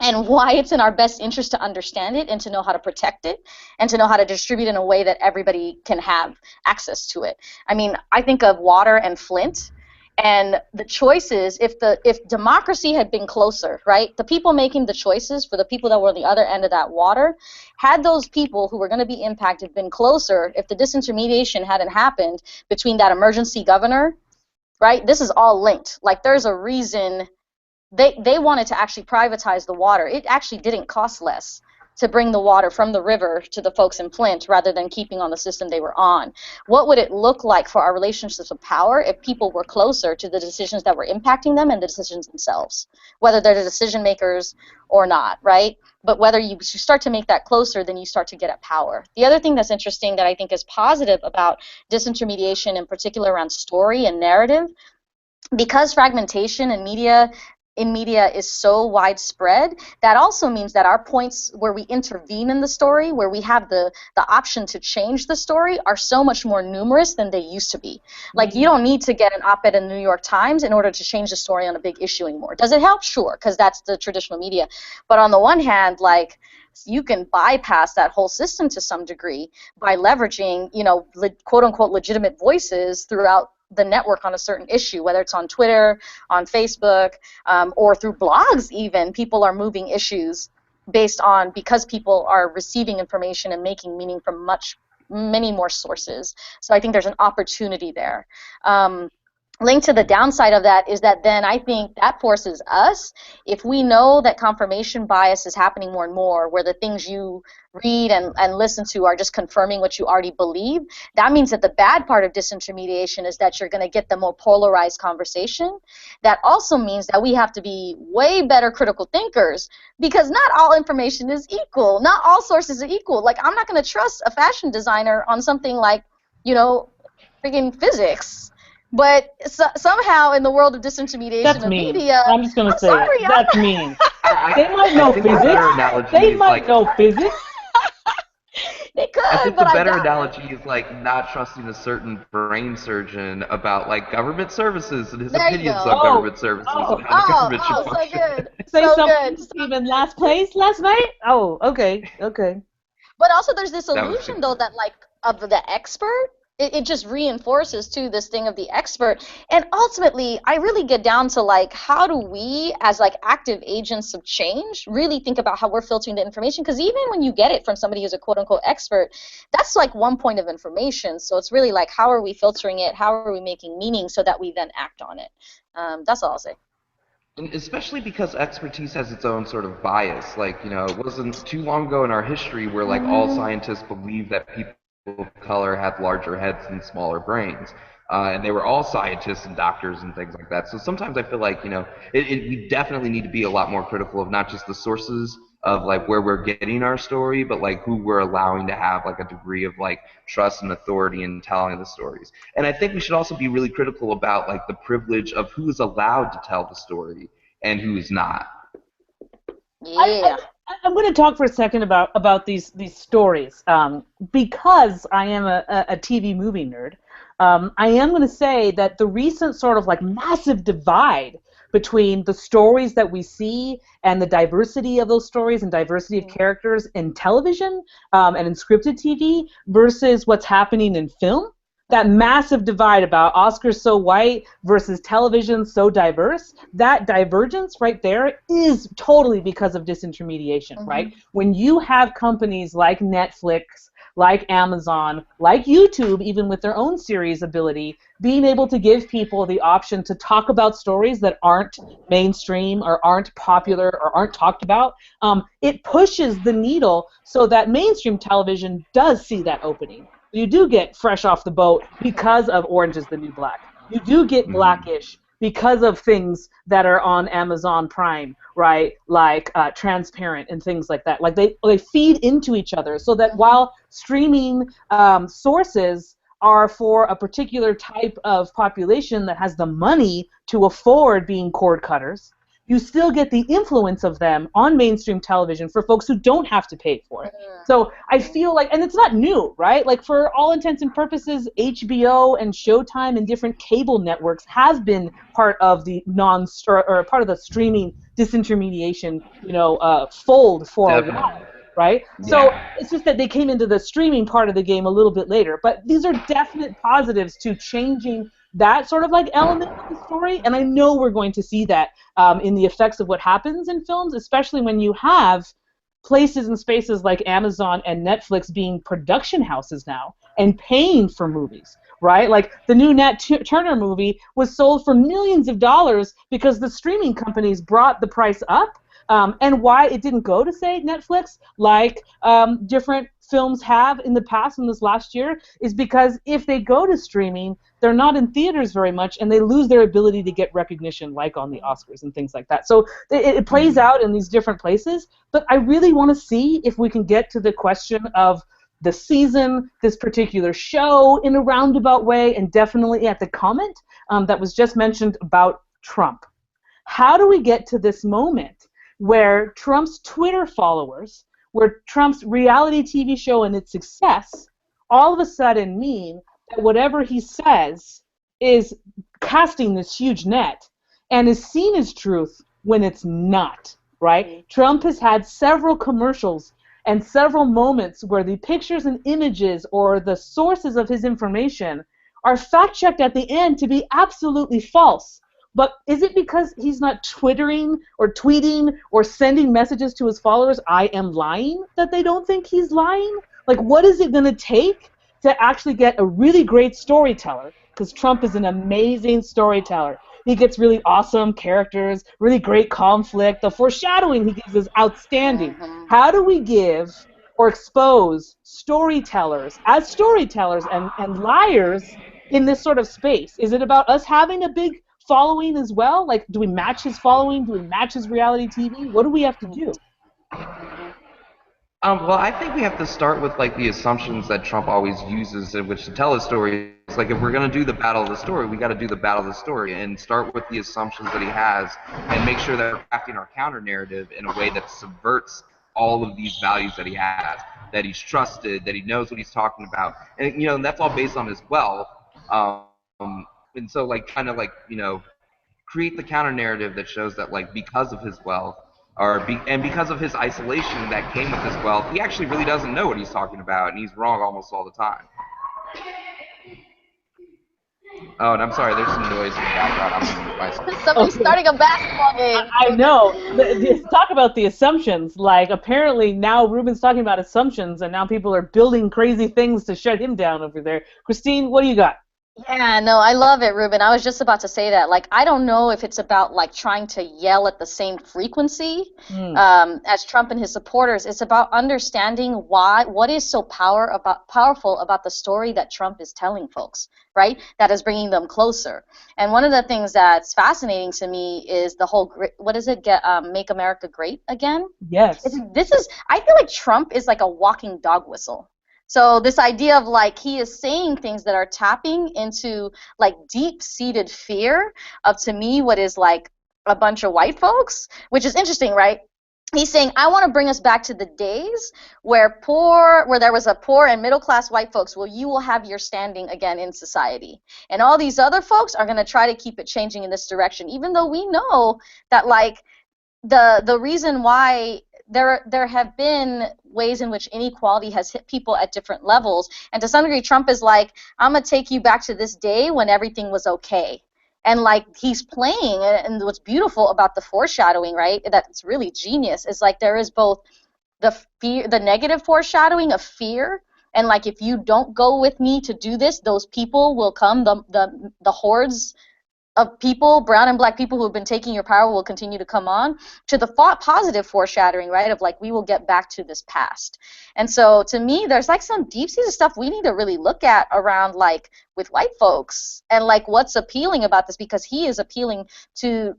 and why it's in our best interest to understand it and to know how to protect it and to know how to distribute in a way that everybody can have access to it. I mean, I think of water and Flint and the choices, if democracy had been closer, right? The people making the choices for the people that were on the other end of that water, had those people who were going to be impacted been closer, if the disintermediation hadn't happened between that emergency governor, right? This is all linked. Like there's a reason they wanted to actually privatize the water. It actually didn't cost less to bring the water from the river to the folks in Flint rather than keeping on the system they were on. What would it look like for our relationships of power if people were closer to the decisions that were impacting them and the decisions themselves, whether they're the decision makers or not, right? But whether you start to make that closer, then you start to get at power. The other thing that's interesting that I think is positive about disintermediation, in particular around story and narrative, because fragmentation in media is so widespread, that also means that our points where we intervene in the story, where we have the option to change the story, are so much more numerous than they used to be. Like, you don't need to get an op-ed in the New York Times in order to change the story on a big issue anymore. Does it help? Sure, because that's the traditional media. But on the one hand, like, you can bypass that whole system to some degree by leveraging, quote-unquote legitimate voices throughout the network on a certain issue, whether it's on Twitter, on Facebook, or through blogs even. People are moving issues because people are receiving information and making meaning from many more sources. So I think there's an opportunity there. Linked to the downside of that is that then I think that forces us, if we know that confirmation bias is happening more and more, where the things you read and listen to are just confirming what you already believe, that means that the bad part of disintermediation is that you're going to get the more polarized conversation. That also means that we have to be way better critical thinkers, because not all information is equal. Not all sources are equal. Like, I'm not going to trust a fashion designer on something like, freaking physics. But somehow in the world of disintermediation that's of mean. media, I'm just going to say it. That's mean. They might know physics. They might know physics. They could, I think but the better analogy is like not trusting a certain brain surgeon about like government services and his opinions on government services and how the government should function. So good. Say so something, good. Stephen, last place last night? Oh, okay. But also there's this illusion though that like of the expert it just reinforces too this thing of the expert. And ultimately I really get down to like, how do we as like active agents of change really think about how we're filtering the information? Because even when you get it from somebody who's a quote unquote expert, that's like one point of information. So it's really like, how are we filtering it, how are we making meaning so that we then act on it? That's all I'll say. And especially because expertise has its own sort of bias. Like, it wasn't too long ago in our history where, like, all scientists believed that people of color had larger heads and smaller brains. And they were all scientists and doctors and things like that. So sometimes I feel like, we definitely need to be a lot more critical of not just the sources of, like, where we're getting our story, but, like, who we're allowing to have, like, a degree of, like, trust and authority in telling the stories. And I think we should also be really critical about, like, the privilege of who is allowed to tell the story and who is not. Yeah. I'm going to talk for a second about these stories because I am a TV movie nerd. I am going to say that the recent sort of like massive divide between the stories that we see and the diversity of those stories and diversity of characters in television and in scripted TV versus what's happening in film. That massive divide about Oscars so white versus television so diverse, that divergence right there is totally because of disintermediation, right? When you have companies like Netflix, like Amazon, like YouTube, even with their own series ability, being able to give people the option to talk about stories that aren't mainstream or aren't popular or aren't talked about, it pushes the needle so that mainstream television does see that opening. You do get Fresh Off the Boat because of Orange is the New Black. You do get Blackish because of things that are on Amazon Prime, right? Like Transparent and things like that. Like they feed into each other so that while streaming sources are for a particular type of population that has the money to afford being cord cutters, you still get the influence of them on mainstream television for folks who don't have to pay for it. So I feel like, and it's not new, right? Like for all intents and purposes, HBO and Showtime and different cable networks have been part of the or part of the streaming disintermediation, fold for a while, right? Yeah. So it's just that they came into the streaming part of the game a little bit later. But these are definite positives to changing that sort of like element of the story, and I know we're going to see that in the effects of what happens in films, especially when you have places and spaces like Amazon and Netflix being production houses now and paying for movies, right? Like the new Nat Turner movie was sold for millions of dollars because the streaming companies brought the price up. And why it didn't go to, say, Netflix, like different films have in the past in this last year, is because if they go to streaming, they're not in theaters very much, and they lose their ability to get recognition, like on the Oscars and things like that. So it plays out in these different places, but I really want to see if we can get to the question of the season, this particular show in a roundabout way, and definitely at the comment that was just mentioned about Trump. How do we get to this moment where Trump's Twitter followers, where Trump's reality TV show and its success all of a sudden mean that whatever he says is casting this huge net and is seen as truth when it's not, right? Trump has had several commercials and several moments where the pictures and images or the sources of his information are fact-checked at the end to be absolutely false. But is it because he's not twittering or tweeting or sending messages to his followers, I am lying, that they don't think he's lying? Like, what is it going to take to actually get a really great storyteller? Because Trump is an amazing storyteller. He gets really awesome characters, really great conflict. The foreshadowing he gives is outstanding. How do we give or expose storytellers as storytellers and liars in this sort of space? Is it about us having a big following as well? Like, do we match his following? Do we match his reality TV? What do we have to do? Well, I think we have to start with like the assumptions that Trump always uses in which to tell his story. It's like if we're going to do the battle of the story, we got to do the battle of the story and start with the assumptions that he has and make sure that we're crafting our counter narrative in a way that subverts all of these values that he has, that he's trusted, that he knows what he's talking about, and and that's all based on his wealth. And so like trying to like create the counter narrative that shows that like because of his wealth and because of his isolation that came with his wealth, he actually really doesn't know what he's talking about, and he's wrong almost all the time. Oh, and I'm sorry, there's some noise in the background. I'm gonna mute myself. Somebody's Okay. starting a basketball game. I know. Talk about the assumptions. Like, apparently now Ruben's talking about assumptions, and now people are building crazy things to shut him down over there. Christine, what do you got? Yeah, no, I love it, Ruben. I was just about to say that. Like, I don't know if it's about like trying to yell at the same frequency Mm, as Trump and his supporters. It's about understanding what is so powerful about the story that Trump is telling folks, right? That is bringing them closer. And one of the things that's fascinating to me is the whole, what is it? Make America Great Again. yes. I feel like Trump is like a walking dog whistle. So this idea of like he is saying things that are tapping into like deep-seated fear of, to me, what is like a bunch of white folks, which is interesting, right? He's saying, I want to bring us back to the days where there was a poor and middle class white folks, well, you will have your standing again in society. And all these other folks are going to try to keep it changing in this direction, even though we know that like the reason why there have been ways in which inequality has hit people at different levels, and to some degree Trump is like, I'm gonna take you back to this day when everything was okay, and like he's playing, and what's beautiful about the foreshadowing, right, that's really genius, is like there is both the negative foreshadowing of fear, and like if you don't go with me to do this, those people will come, the hordes of people, brown and black people who have been taking your power will continue to come on, to the positive foreshadowing, right, of like we will get back to this past. And so to me, there's like some deep-seated stuff we need to really look at around like with white folks and like what's appealing about this, because he is appealing to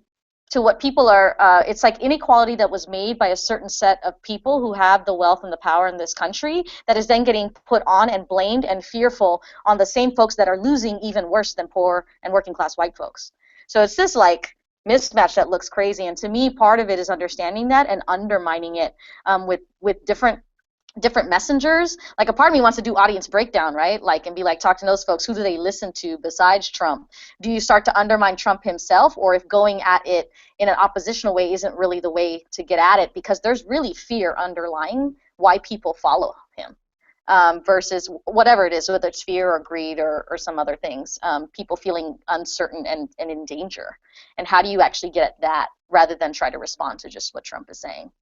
what people are, it's like inequality that was made by a certain set of people who have the wealth and the power in this country that is then getting put on and blamed and fearful on the same folks that are losing even worse than poor and working class white folks. So it's this like mismatch that looks crazy, and to me part of it is understanding that and undermining it with different messengers. Like a part of me wants to do audience breakdown, right? Like, and be like, talk to those folks, who do they listen to besides Trump? Do you start to undermine Trump himself, or if going at it in an oppositional way isn't really the way to get at it, because there's really fear underlying why people follow him, versus whatever it is, whether it's fear or greed or some other things, people feeling uncertain and in danger. And how do you actually get at that rather than try to respond to just what Trump is saying?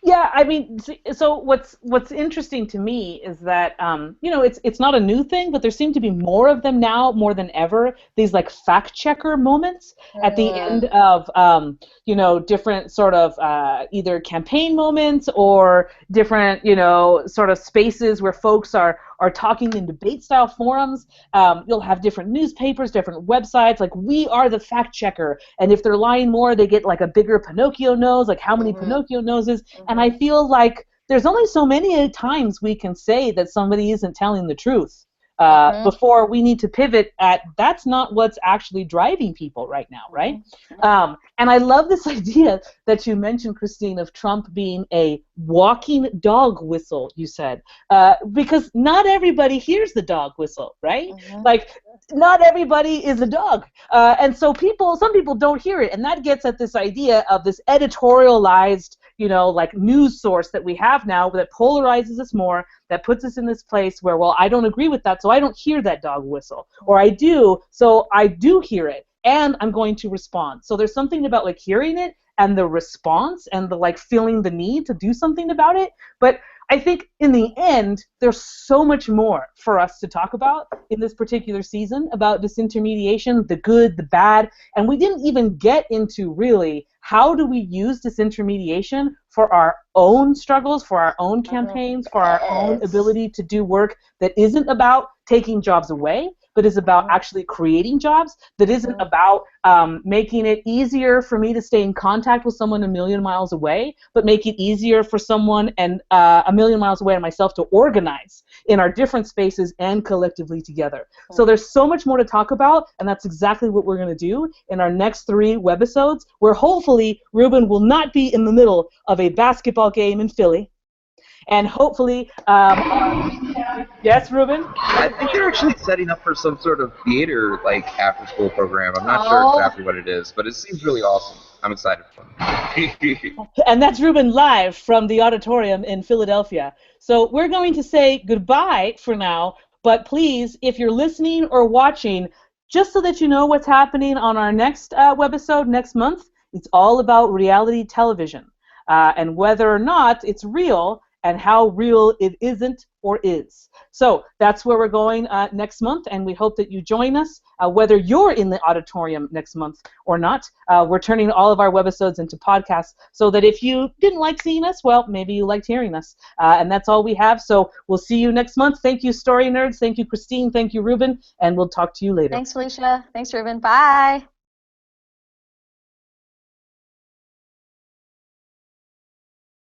Yeah, I mean, so what's interesting to me is that it's not a new thing, but there seem to be more of them now, more than ever. These like fact checker moments at the end of different sort of either campaign moments or different sort of spaces where folks are talking in debate style forums. You'll have different newspapers, different websites. Like, we are the fact checker, and if they're lying more, they get like a bigger Pinocchio nose. Like, how many Pinocchio noses? And I feel like there's only so many times we can say that somebody isn't telling the truth before we need to pivot at that's not what's actually driving people right now, right? And I love this idea that you mentioned, Christine, of Trump being a walking dog whistle, you said, because not everybody hears the dog whistle, right? Like, not everybody is a dog. And so some people don't hear it, and that gets at this idea of this editorialized like news source that we have now that polarizes us more, that puts us in this place where, well, I don't agree with that, so I don't hear that dog whistle. Or I do, so I do hear it, and I'm going to respond. So there's something about like hearing it and the response and the like feeling the need to do something about it. But I think in the end, there's so much more for us to talk about in this particular season about disintermediation, the good, the bad, and we didn't even get into really how do we use disintermediation for our own struggles, for our own campaigns, for our own ability to do work that isn't about taking jobs away, but is about actually creating jobs, that isn't about making it easier for me to stay in contact with someone a million miles away, but make it easier for someone and a million miles away and myself to organize in our different spaces and collectively together. So there's so much more to talk about, and that's exactly what we're going to do in our next 3 webisodes, where hopefully Ruben will not be in the middle of a basketball game in Philly. And hopefully, yes, Ruben? I think they're actually setting up for some sort of theater, like, after-school program. I'm not sure exactly what it is, but it seems really awesome. I'm excited for it. And that's Ruben live from the auditorium in Philadelphia. So we're going to say goodbye for now, but please, if you're listening or watching, just so that you know what's happening on our next webisode next month, it's all about reality television and whether or not it's real and how real it isn't or is. So that's where we're going next month, and we hope that you join us, whether you're in the auditorium next month or not. We're turning all of our webisodes into podcasts so that if you didn't like seeing us, well, maybe you liked hearing us. And that's all we have, so we'll see you next month. Thank you, Story Nerds. Thank you, Christine. Thank you, Ruben, and we'll talk to you later. Thanks, Felicia. Thanks, Ruben. Bye.